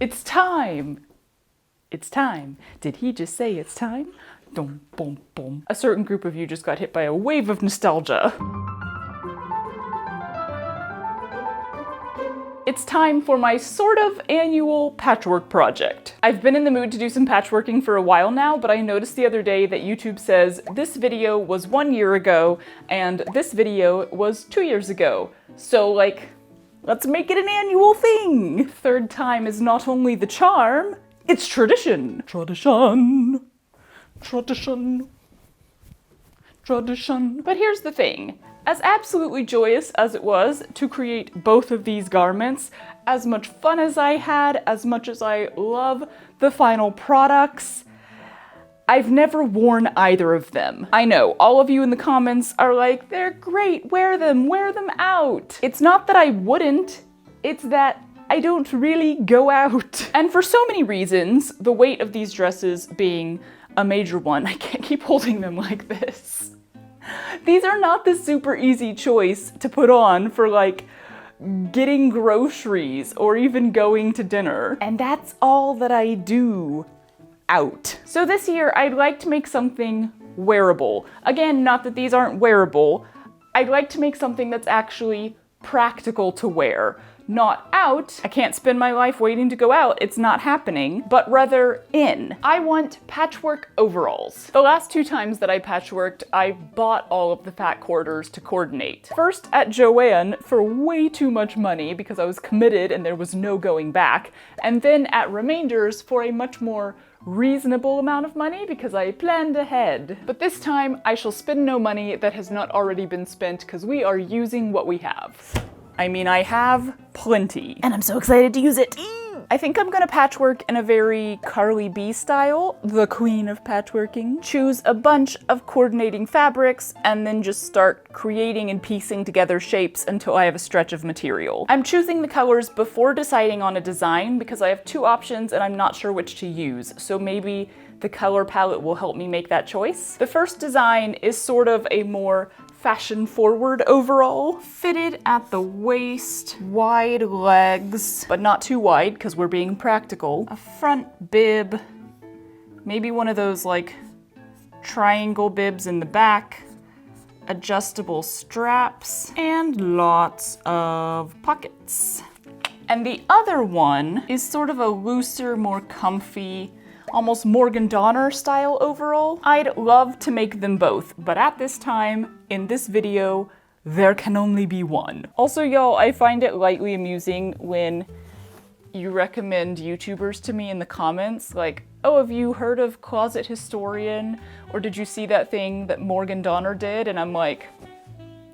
It's time! It's time. Did he just say it's time? Dum, boom, boom. A certain group of you just got hit by a wave of nostalgia. It's time for my sort of annual patchwork project. I've been in the mood to do some patchworking for a while now, but I noticed the other day that YouTube says this video was 1 year ago and this video was 2 years ago. So like, let's make it an annual thing. Third time is not only the charm, it's tradition. Tradition. Tradition. Tradition. But here's the thing. As absolutely joyous as it was to create both of these garments, as much fun as I had, as much as I love the final products, I've never worn either of them. I know, all of you in the comments are like, they're great, wear them out. It's not that I wouldn't, it's that I don't really go out. And for so many reasons, the weight of these dresses being a major one, I can't keep holding them like this. These are not the super easy choice to put on for like getting groceries or even going to dinner. And that's all that I do out. So this year I'd like to make something wearable. Again, not that these aren't wearable. I'd like to make something that's actually practical to wear. Not out, I can't spend my life waiting to go out, it's not happening, but rather in. I want patchwork overalls. The last 2 times that I patchworked, I bought all of the fat quarters to coordinate. First at Joann for way too much money because I was committed and there was no going back, and then at Remainders for a much more reasonable amount of money because I planned ahead. But this time I shall spend no money that has not already been spent because we are using what we have. I mean, I have plenty. And I'm so excited to use it. I think I'm gonna patchwork in a very Carly B style, the queen of patchworking. Choose a bunch of coordinating fabrics and then just start creating and piecing together shapes until I have a stretch of material. I'm choosing the colors before deciding on a design because I have 2 options and I'm not sure which to use. So maybe the color palette will help me make that choice. The first design is sort of a more fashion-forward overall. Fitted at the waist, wide legs, but not too wide because we're being practical. A front bib, maybe one of those like triangle bibs in the back, adjustable straps, and lots of pockets. And the other one is sort of a looser, more comfy, almost Morgan Donner style overall. I'd love to make them both, but at this time, in this video, there can only be one. Also, y'all, I find it lightly amusing when you recommend YouTubers to me in the comments, like, oh, have you heard of Closet Historian? Or did you see that thing that Morgan Donner did? And I'm like,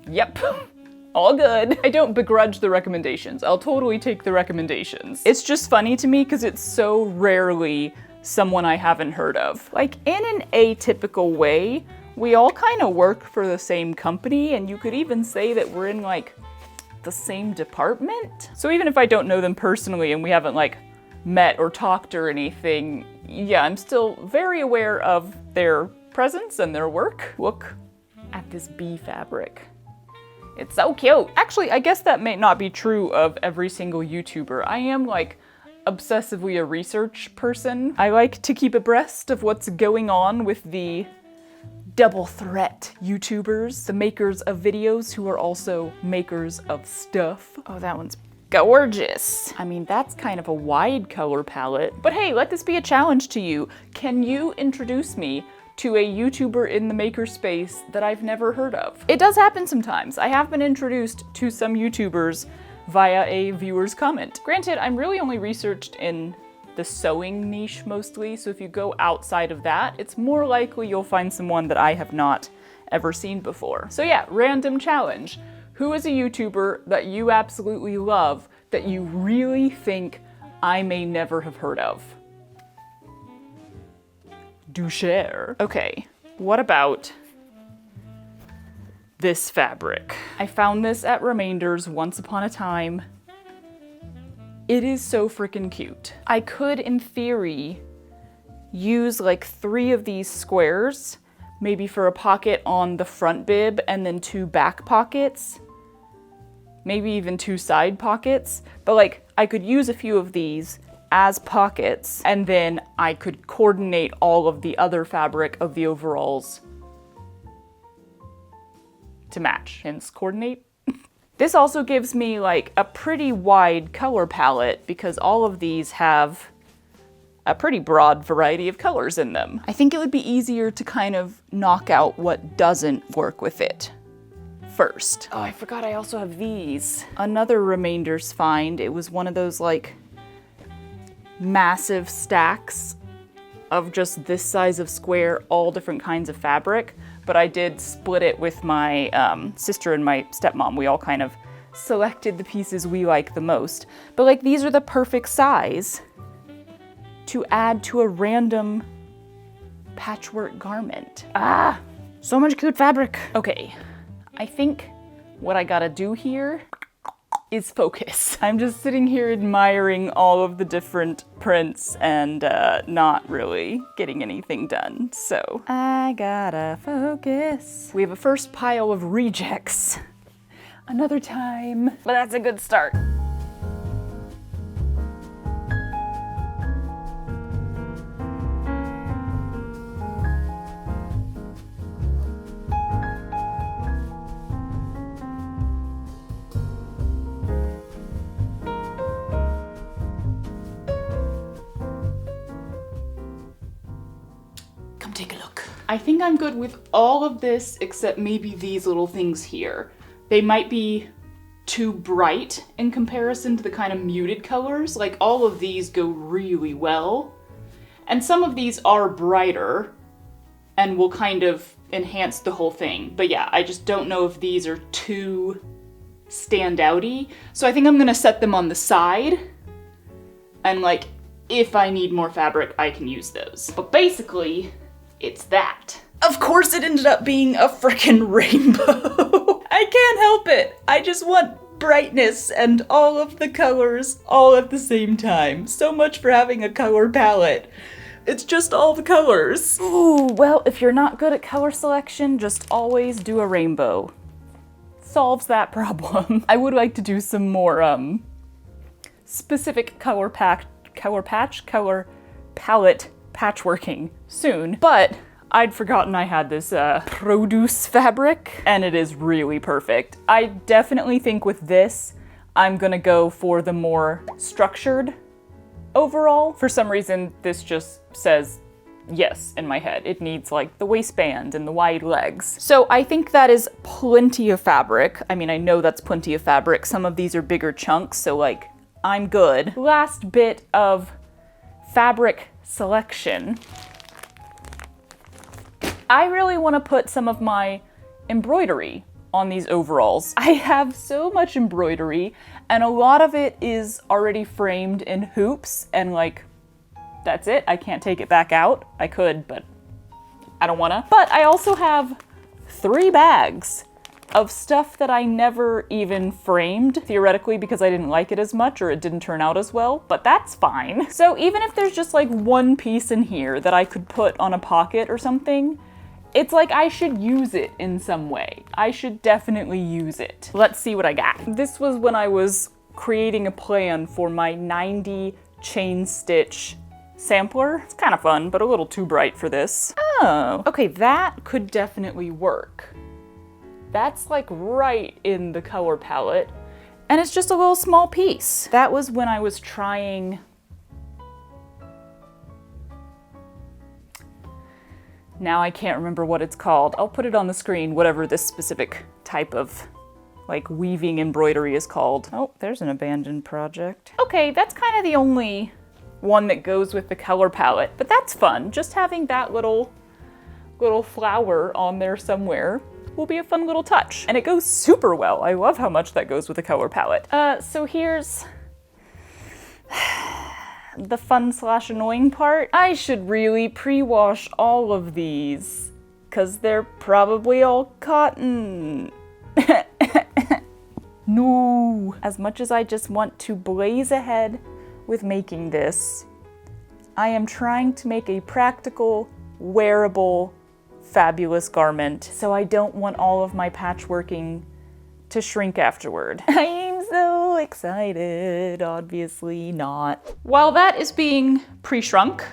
yep. All good. I don't begrudge the recommendations. I'll totally take the recommendations. It's just funny to me because it's so rarely someone I haven't heard of. Like, in an atypical way, we all kind of work for the same company, and you could even say that we're in like the same department. So even if I don't know them personally and we haven't like met or talked or anything, yeah, I'm still very aware of their presence and their work. Look at this bee fabric. It's so cute. Actually, I guess that may not be true of every single YouTuber. I am like obsessively a research person. I like to keep abreast of what's going on with the double threat YouTubers, the makers of videos who are also makers of stuff. Oh, that one's gorgeous. I mean, that's kind of a wide color palette. But hey, let this be a challenge to you. Can you introduce me to a YouTuber in the makerspace that I've never heard of? It does happen sometimes. I have been introduced to some YouTubers via a viewer's comment. Granted, I'm really only researched in the sewing niche mostly, so if you go outside of that, it's more likely you'll find someone that I have not ever seen before. So yeah, random challenge. Who is a YouTuber that you absolutely love that you really think I may never have heard of? Do share. Okay, what about this fabric? I found this at Remainders once upon a time. It is so freaking cute. I could, in theory, use like 3 of these squares, maybe for a pocket on the front bib and then 2 back pockets, maybe even 2 side pockets, but like I could use a few of these as pockets, and then I could coordinate all of the other fabric of the overalls to match, hence coordinate. This also gives me like a pretty wide color palette because all of these have a pretty broad variety of colors in them. I think it would be easier to kind of knock out what doesn't work with it first. Oh, I forgot I also have these. Another remainders find. It was one of those like massive stacks of just this size of square, all different kinds of fabric. But I did split it with my sister and my stepmom. We all kind of selected the pieces we like the most. But like these are the perfect size to add to a random patchwork garment. Ah, so much cute fabric. Okay, I think what I gotta do here is focus. I'm just sitting here admiring all of the different prints and not really getting anything done. So I gotta focus. We have a first pile of rejects. Another time, but that's a good start. Take a look. I think I'm good with all of this except maybe these little things here. They might be too bright in comparison to the kind of muted colors. Like all of these go really well. And some of these are brighter and will kind of enhance the whole thing. But yeah, I just don't know if these are too standouty. So I think I'm gonna set them on the side and like, if I need more fabric, I can use those. But basically, it's that. Of course it ended up being a frickin' rainbow. I can't help it. I just want brightness and all of the colors all at the same time. So much for having a color palette. It's just all the colors. Ooh, well, if you're not good at color selection, just always do a rainbow. Solves that problem. I would like to do some more specific color palette patchworking soon, but I'd forgotten I had this produce fabric and it is really perfect. I definitely think with this, I'm gonna go for the more structured overall. For some reason, this just says yes in my head. It needs like the waistband and the wide legs. So I think that is plenty of fabric. I mean, I know that's plenty of fabric. Some of these are bigger chunks, so like, I'm good. Last bit of fabric selection. I really want to put some of my embroidery on these overalls. I have so much embroidery and a lot of it is already framed in hoops and like, that's it. I can't take it back out. I could, but I don't wanna. But I also have 3 bags of stuff that I never even framed, theoretically, because I didn't like it as much or it didn't turn out as well, but that's fine. So even if there's just like one piece in here that I could put on a pocket or something, it's like I should use it in some way. I should definitely use it. Let's see what I got. This was when I was creating a plan for my 90 chain stitch sampler. It's kind of fun, but a little too bright for this. Oh, okay, that could definitely work. That's like right in the color palette, and it's just a little small piece. That was when I was trying, now I can't remember what it's called. I'll put it on the screen, whatever this specific type of like weaving embroidery is called. Oh, there's an abandoned project. Okay, that's kind of the only one that goes with the color palette, but that's fun. Just having that little flower on there somewhere will be a fun little touch. And it goes super well. I love how much that goes with the color palette. So here's the fun/annoying part. I should really pre-wash all of these because they're probably all cotton. No. As much as I just want to blaze ahead with making this, I am trying to make a practical, wearable, fabulous garment, so I don't want all of my patchworking to shrink afterward. I am so so excited. Obviously not. While that is being pre-shrunk,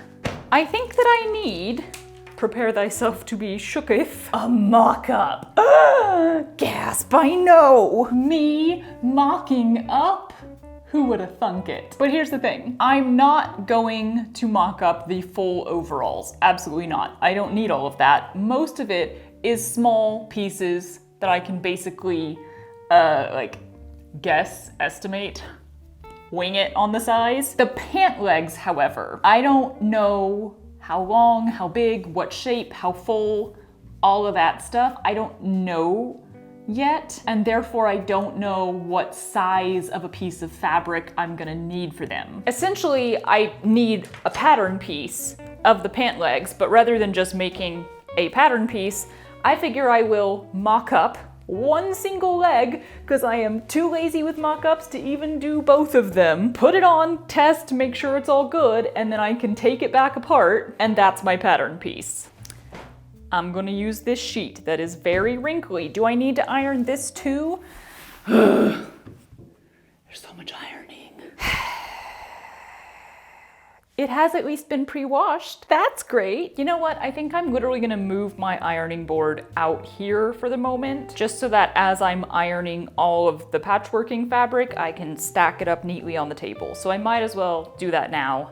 I think that I need, prepare thyself to be shooketh, a mock-up. Gasp, I know. Me mocking up? Who would have thunk it? But here's the thing. I'm not going to mock up the full overalls. Absolutely not. I don't need all of that. Most of it is small pieces that I can basically, guess, estimate, wing it on the size. The pant legs, however, I don't know how long, how big, what shape, how full, all of that stuff. I don't know yet, and therefore I don't know what size of a piece of fabric I'm gonna need for them. Essentially, I need a pattern piece of the pant legs, but rather than just making a pattern piece, I figure I will mock up one single leg, because I am too lazy with mock-ups to even do both of them. Put it on, test, make sure it's all good, and then I can take it back apart, and that's my pattern piece. I'm gonna use this sheet that is very wrinkly. Do I need to iron this too? There's so much ironing. It has at least been pre-washed. That's great. You know what? I think I'm literally gonna move my ironing board out here for the moment, just so that as I'm ironing all of the patchworking fabric, I can stack it up neatly on the table. So I might as well do that now.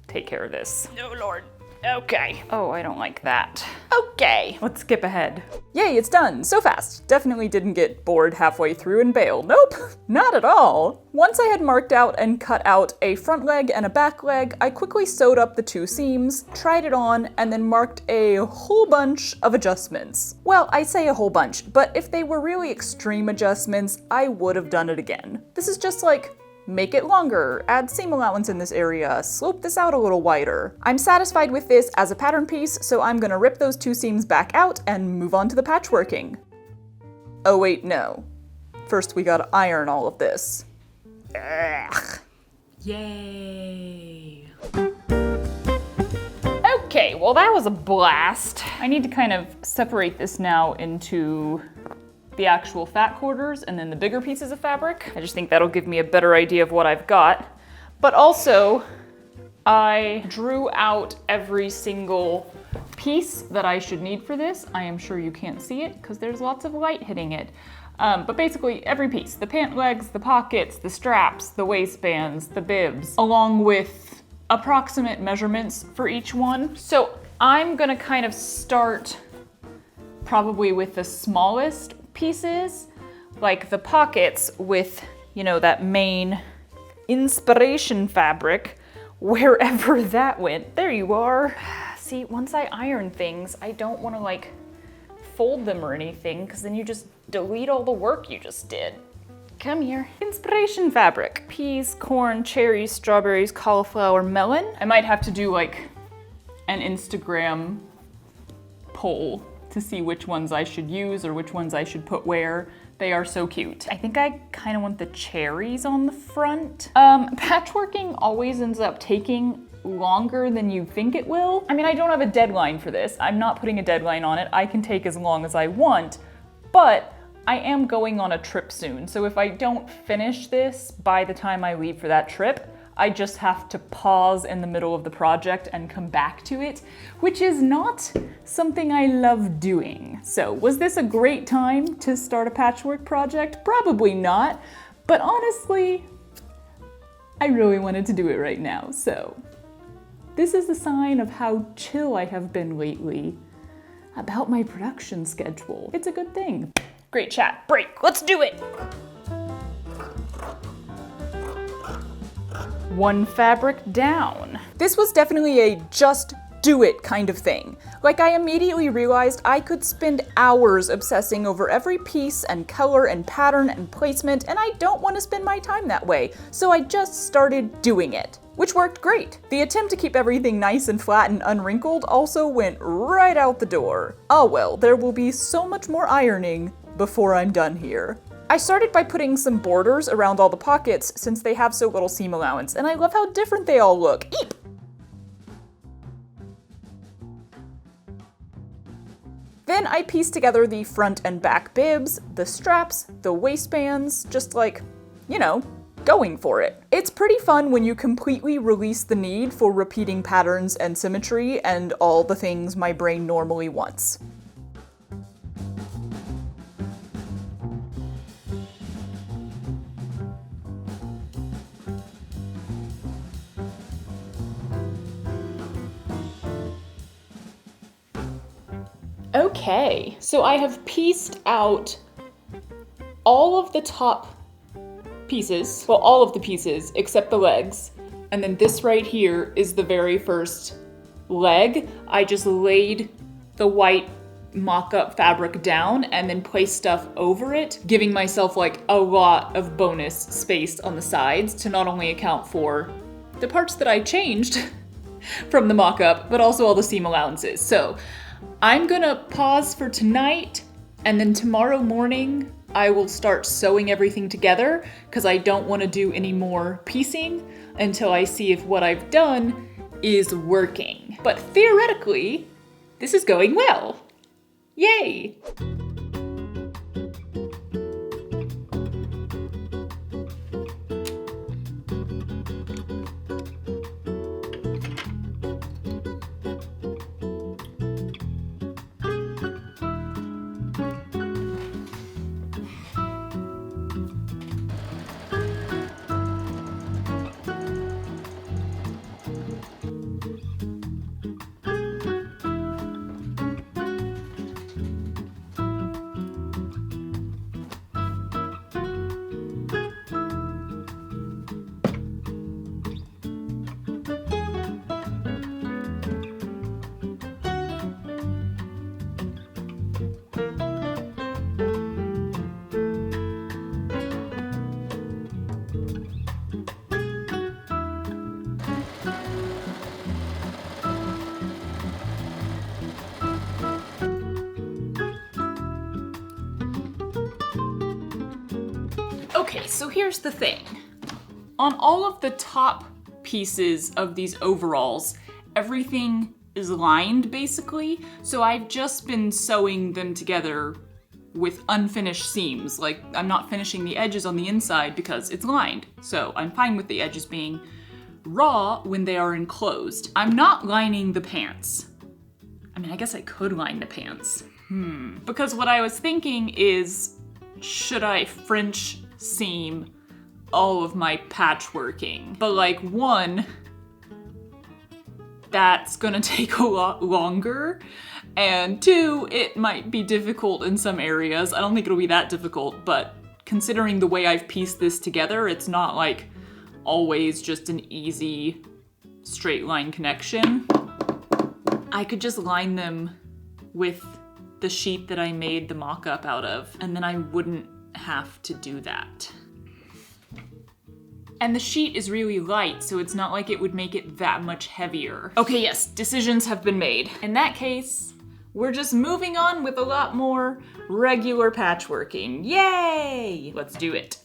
Take care of this. Oh Lord. Okay. Oh, I don't like that. Okay, let's skip ahead. Yay, it's done, so fast. Definitely didn't get bored halfway through and bail. Nope, not at all. Once I had marked out and cut out a front leg and a back leg, I quickly sewed up the two seams, tried it on, and then marked a whole bunch of adjustments. Well, I say a whole bunch, but if they were really extreme adjustments, I would have done it again. This is just like, make it longer, add seam allowance in this area, slope this out a little wider. I'm satisfied with this as a pattern piece, so I'm gonna rip those two seams back out and move on to the patchworking. Oh wait, no. First we gotta iron all of this. Ugh. Yay. Okay, well that was a blast. I need to kind of separate this now into the actual fat quarters and then the bigger pieces of fabric. I just think that'll give me a better idea of what I've got. But also, I drew out every single piece that I should need for this. I am sure you can't see it because there's lots of light hitting it. But basically every piece, the pant legs, the pockets, the straps, the waistbands, the bibs, along with approximate measurements for each one. So I'm gonna kind of start probably with the smallest pieces, like the pockets with, you know, that main inspiration fabric, wherever that went. There you are. See, once I iron things, I don't want to like fold them or anything, because then you just delete all the work you just did. Come here. Inspiration fabric. Peas, corn, cherries, strawberries, cauliflower, melon. I might have to do like an Instagram poll to see which ones I should use or which ones I should put where. They are so cute. I think I kind of want the cherries on the front. Patchworking always ends up taking longer than you think it will. I mean, I don't have a deadline for this. I'm not putting a deadline on it. I can take as long as I want, but I am going on a trip soon. So if I don't finish this by the time I leave for that trip, I just have to pause in the middle of the project and come back to it, which is not something I love doing. So was this a great time to start a patchwork project? Probably not, but honestly, I really wanted to do it right now. So this is a sign of how chill I have been lately about my production schedule. It's a good thing. Great chat, break, let's do it. One fabric down. This was definitely a just do it kind of thing. Like, I immediately realized I could spend hours obsessing over every piece and color and pattern and placement, and I don't want to spend my time that way, so I just started doing it, which worked great. The attempt to keep everything nice and flat and unwrinkled also went right out the door. Oh well, there will be so much more ironing before I'm done here. I started by putting some borders around all the pockets since they have so little seam allowance, and I love how different they all look. Eep! Then I pieced together the front and back bibs, the straps, the waistbands, just like, you know, going for it. It's pretty fun when you completely release the need for repeating patterns and symmetry and all the things my brain normally wants. Okay, so I have pieced out all of the top pieces, well, all of the pieces except the legs, and then this right here is the very first leg. I just laid the white mock-up fabric down and then placed stuff over it, giving myself like a lot of bonus space on the sides to not only account for the parts that I changed from the mock-up, but also all the seam allowances. So I'm gonna pause for tonight, and then tomorrow morning I will start sewing everything together because I don't want to do any more piecing until I see if what I've done is working. But theoretically, this is going well. Yay! Okay, so here's the thing. On all of the top pieces of these overalls, everything is lined basically, so I've just been sewing them together with unfinished seams. Like, I'm not finishing the edges on the inside because it's lined, so I'm fine with the edges being raw when they are enclosed. I'm not lining the pants. I mean, I guess I could line the pants. Because what I was thinking is, should I French seam all of my patchworking? But like, one, that's gonna take a lot longer, and two, it might be difficult in some areas. I don't think it'll be that difficult, but considering the way I've pieced this together, it's not like always just an easy straight line connection. I could just line them with the sheet that I made the mock-up out of, and then I wouldn't have to do that. And the sheet is really light, so it's not like it would make it that much heavier. Okay, yes, decisions have been made. In that case, we're just moving on with a lot more regular patchworking. Yay! Let's do it.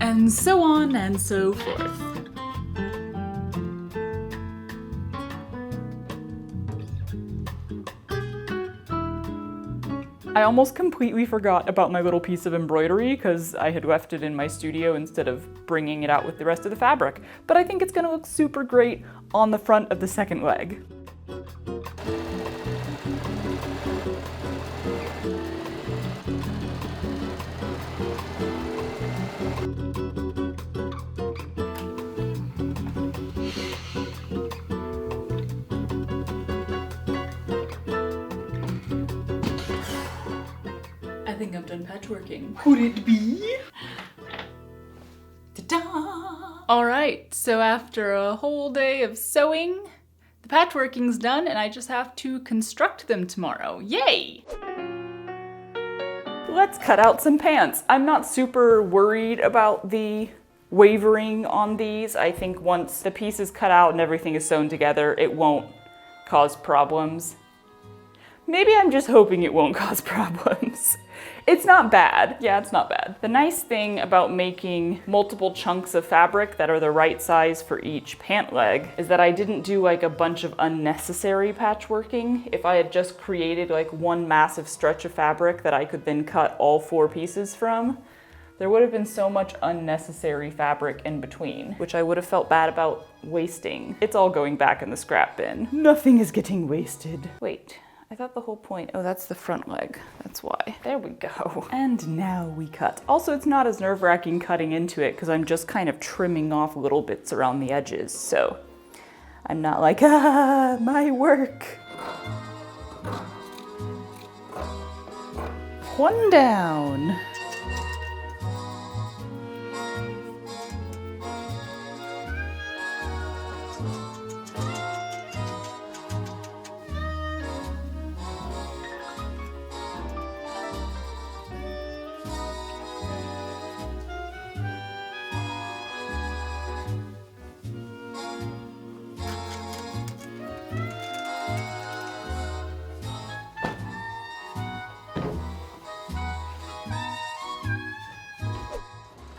And so on and so forth. I almost completely forgot about my little piece of embroidery because I had left it in my studio instead of bringing it out with the rest of the fabric. But I think it's gonna look super great on the front of the second leg. I think I'm done patchworking. Could it be? Ta-da! All right, so after a whole day of sewing, the patchworking's done and I just have to construct them tomorrow. Yay! Let's cut out some pants. I'm not super worried about the wavering on these. I think once the piece is cut out and everything is sewn together, it won't cause problems. Maybe I'm just hoping it won't cause problems. It's not bad. Yeah, it's not bad. The nice thing about making multiple chunks of fabric that are the right size for each pant leg is that I didn't do like a bunch of unnecessary patchworking. If I had just created like one massive stretch of fabric that I could then cut all 4 pieces from, there would have been so much unnecessary fabric in between, which I would have felt bad about wasting. It's all going back in the scrap bin. Nothing is getting wasted. Wait, I thought the whole point, oh, that's the front leg. That's why. There we go. And now we cut. Also, it's not as nerve-wracking cutting into it because I'm just kind of trimming off little bits around the edges. So I'm not like, ah, my work. One down.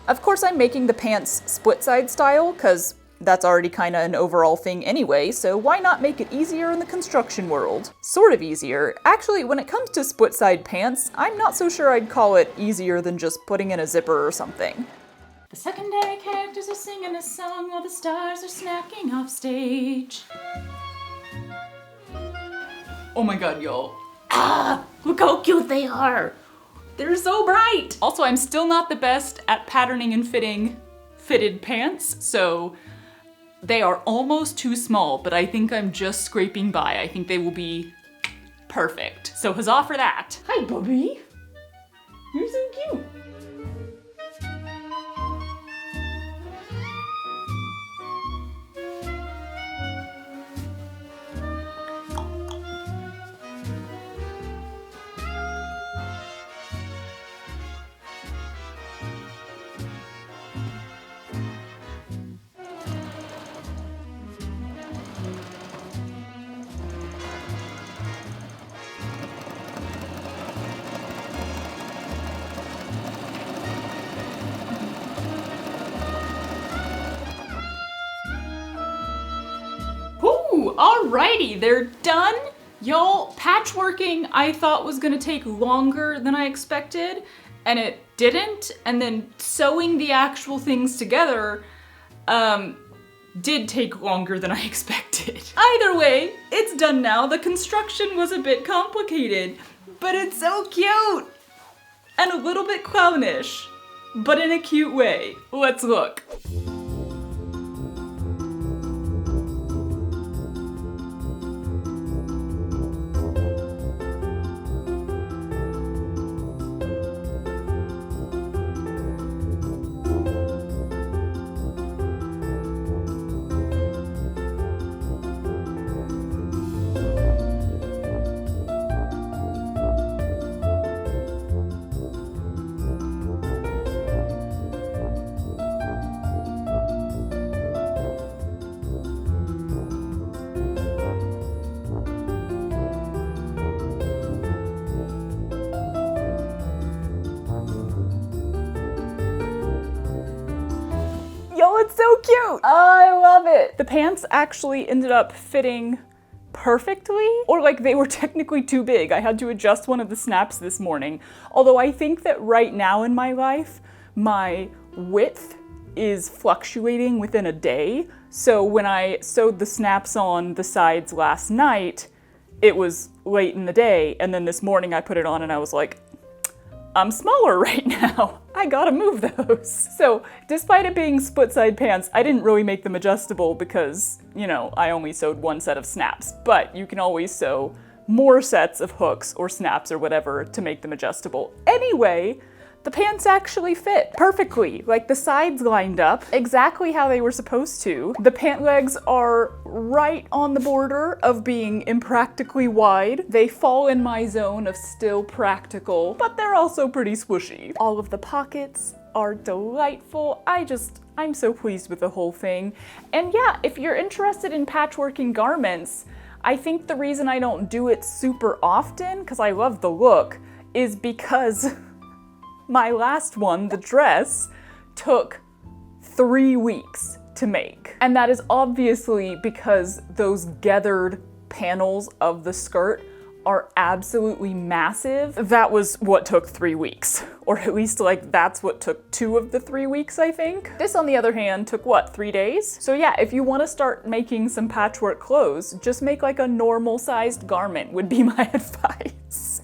Of course, I'm making the pants split side style because that's already kind of an overall thing anyway, so why not make it easier in the construction world? Sort of easier. Actually, when it comes to split side pants, I'm not so sure I'd call it easier than just putting in a zipper or something. The secondary characters are singing a song while the stars are snacking off stage. Oh my god, y'all. Ah, look how cute they are. They're so bright! Also, I'm still not the best at patterning and fitting fitted pants, so they are almost too small, but I think I'm just scraping by. I think they will be perfect. So huzzah for that. Hi, Bubby. You're so cute. Alrighty, they're done. Y'all, patchworking I thought was gonna take longer than I expected, and it didn't. And then sewing the actual things together, did take longer than I expected. Either way, it's done now. The construction was a bit complicated, but it's so cute! And a little bit clownish, but in a cute way. Let's look. It's so cute! I love it! The pants actually ended up fitting perfectly, or like they were technically too big. I had to adjust one of the snaps this morning. Although I think that right now in my life, my width is fluctuating within a day. So when I sewed the snaps on the sides last night, it was late in the day, and then this morning I put it on and I was like, I'm smaller right now. I gotta move those. So despite it being split side pants, I didn't really make them adjustable because, you know, I only sewed one set of snaps, but you can always sew more sets of hooks or snaps or whatever to make them adjustable. Anyway, the pants actually fit perfectly. Like the sides lined up exactly how they were supposed to. The pant legs are right on the border of being impractically wide. They fall in my zone of still practical, but they're also pretty squishy. All of the pockets are delightful. I'm so pleased with the whole thing. And yeah, if you're interested in patchworking garments, I think the reason I don't do it super often, because I love the look, is because My last one, the dress, took 3 weeks to make. And that is obviously because those gathered panels of the skirt are absolutely massive. That was what took 3 weeks. Or at least like that's what took 2 of the 3 weeks, I think. This on the other hand took what, 3 days? So yeah, if you want to start making some patchwork clothes, just make like a normal sized garment would be my advice.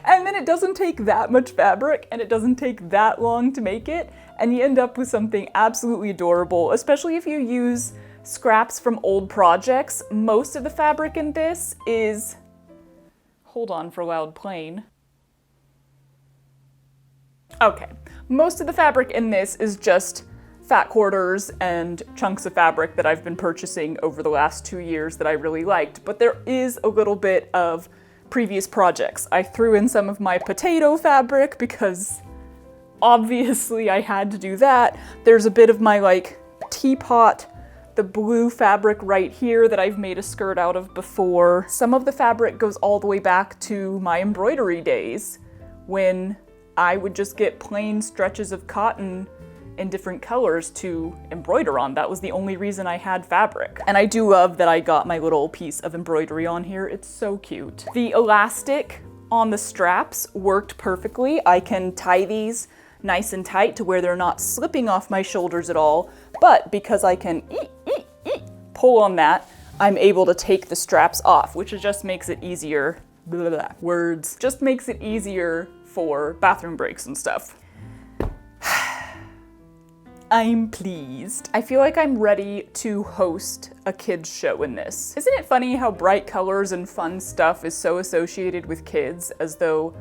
And then it doesn't take that much fabric and it doesn't take that long to make it, and you end up with something absolutely adorable, especially if you use scraps from old projects. Most of the fabric in this is, hold on for loud plane. Okay, most of the fabric in this is just fat quarters and chunks of fabric that I've been purchasing over the last 2 years that I really liked, but there is a little bit of previous projects. I threw in some of my potato fabric because obviously I had to do that. There's a bit of my like teapot, the blue fabric right here that I've made a skirt out of before. Some of the fabric goes all the way back to my embroidery days when I would just get plain stretches of cotton in different colors to embroider on. That was the only reason I had fabric. And I do love that I got my little piece of embroidery on here. It's so cute. The elastic on the straps worked perfectly. I can tie these nice and tight to where they're not slipping off my shoulders at all, but because I can pull on that, I'm able to take the straps off, which just makes it easier, words, just makes it easier for bathroom breaks and stuff. I'm pleased. I feel like I'm ready to host a kids show in this. Isn't it funny how bright colors and fun stuff is so associated with kids, as though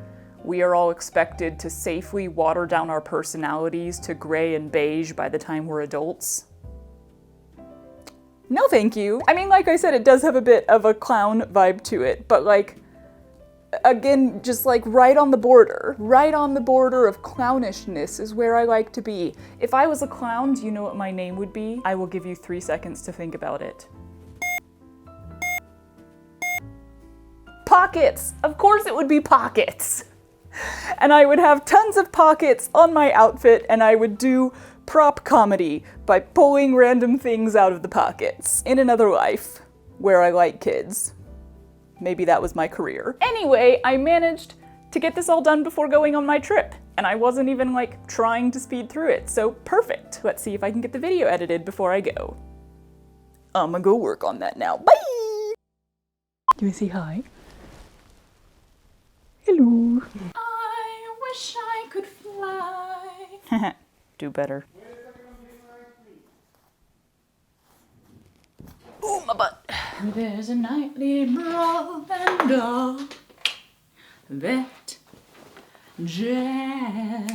we are all expected to safely water down our personalities to gray and beige by the time we're adults? No thank you. I mean, like I said, it does have a bit of a clown vibe to it, but like, again, just like right on the border of clownishness is where I like to be. If I was a clown, do you know what my name would be? I will give you 3 seconds to think about it. Pockets! Of course it would be Pockets! And I would have tons of pockets on my outfit, and I would do prop comedy by pulling random things out of the pockets. In another life, where I like kids. Maybe that was my career. Anyway, I managed to get this all done before going on my trip, and I wasn't even like trying to speed through it, so perfect. Let's see if I can get the video edited before I go. I'm gonna go work on that now. Bye! Do you say hi? Hello. I wish I could fly. Do better. Oh, my butt. There's a nightly brawl and all that jazz.